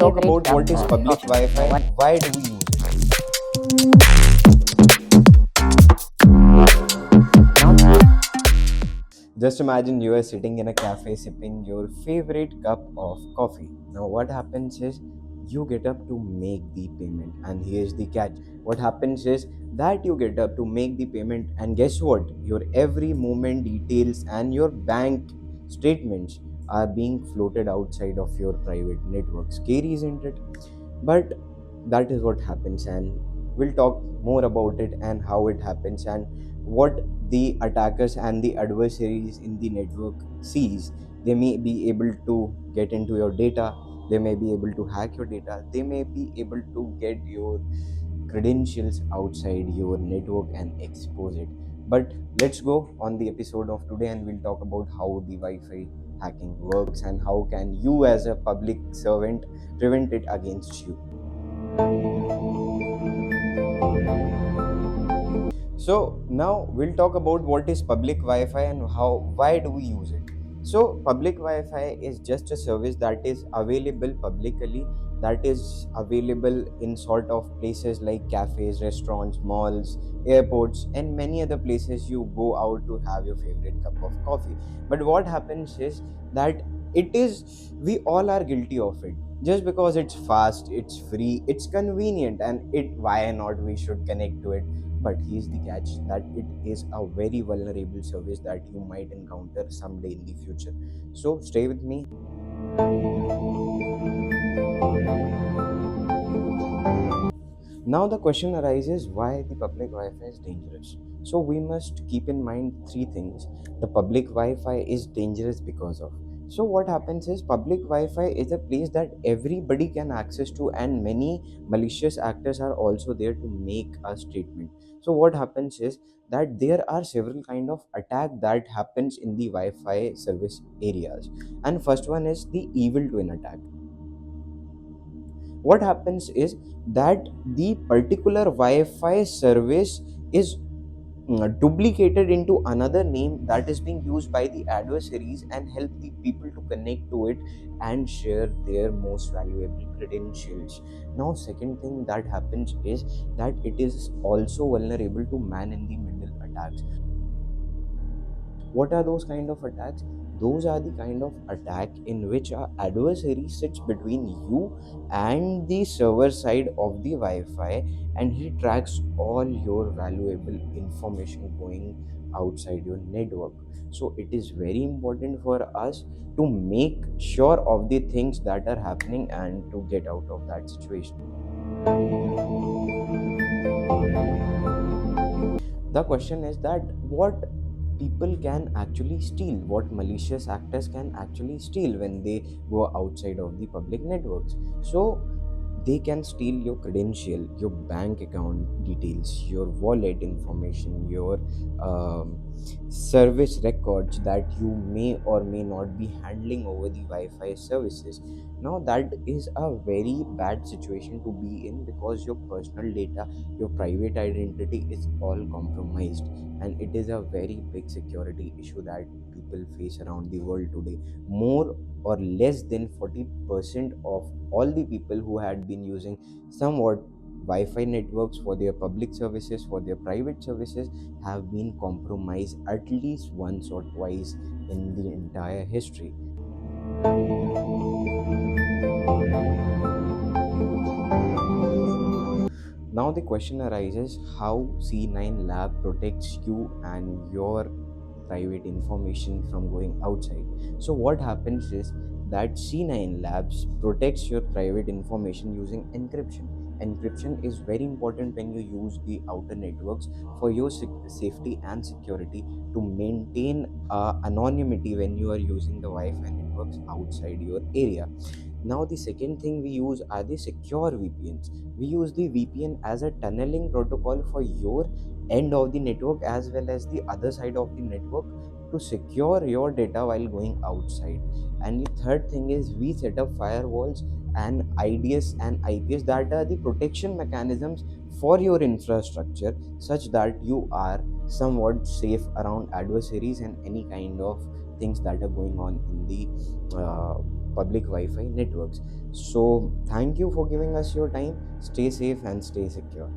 talk favorite about cup what is of public coffee. Wi-Fi What and why do we use it. Just imagine you are sitting in a cafe sipping your favorite cup of coffee. Now, what happens is you get up to make the payment, and here's the catch. What happens is that you get up to make the payment, and guess what? Your every movement details and your bank statements are being floated outside of your private network. Scary, isn't it? But that is what happens, and we'll talk more about it and how it happens and what the attackers and the adversaries in the network sees. They may be able to get into your data, they may be able to hack your data, they may be able to get your credentials outside your network and expose it. But let's go on the episode of today, and we'll talk about how the Wi-Fi hacking works and how can you as a public servant prevent it against you. So now we'll talk about what is public Wi-Fi and why do we use it. So public Wi-Fi is just a service that is available publicly, that is available in sort of places like cafes, restaurants, malls, airports, and many other places you go out to have your favorite cup of coffee. But what happens is that we all are guilty of it. Just because it's fast, it's free, it's convenient, and it why not we should connect to it. But here's the catch, that it is a very vulnerable service that you might encounter someday in the future. So stay with me. Now the question arises, why the public Wi-Fi is dangerous. So we must keep in mind three things. The public Wi-Fi is dangerous because of. So what happens is public Wi-Fi is a place that everybody can access to, and many malicious actors are also there to make a statement. So what happens is that there are several kind of attack that happens in the Wi-Fi service areas. And first one is the evil twin attack. What happens is that the particular Wi-Fi service is duplicated into another name that is being used by the adversaries and help the people to connect to it and share their most valuable credentials. Now second thing that happens is that it is also vulnerable to man in the middle attacks. What are those kind of attacks? Those are the kind of attack in which our adversary sits between you and the server side of the Wi-Fi, and he tracks all your valuable information going outside your network. So it is very important for us to make sure of the things that are happening and to get out of that situation. The question is that what people can actually steal, what malicious actors can actually steal when they go outside of the public networks. So they can steal your credential, your bank account details, your wallet information, your um, service records that you may or may not be handling over the Wi-Fi services. Now that is a very bad situation to be in, because your personal data, your private identity is all compromised, and it is a very big security issue that people face around the world today. More or less than 40% of all the people who had been using somewhat Wi-Fi networks for their public services, for their private services, have been compromised at least once or twice in the entire history. Now the question arises, how C9 Lab protects you and your private information from going outside. So what happens is that C9 Labs protects your private information using encryption. Encryption is very important when you use the outer networks for your safety and security, to maintain anonymity when you are using the Wi-Fi networks outside your area. Now the second thing we use are the secure VPNs. We use the VPN as a tunneling protocol for your end of the network as well as the other side of the network, to secure your data while going outside. And the third thing is we set up firewalls and IDS and IPS, that are the protection mechanisms for your infrastructure, such that you are somewhat safe around adversaries and any kind of things that are going on in the public Wi-Fi networks. So thank you for giving us your time. Stay safe and stay secure.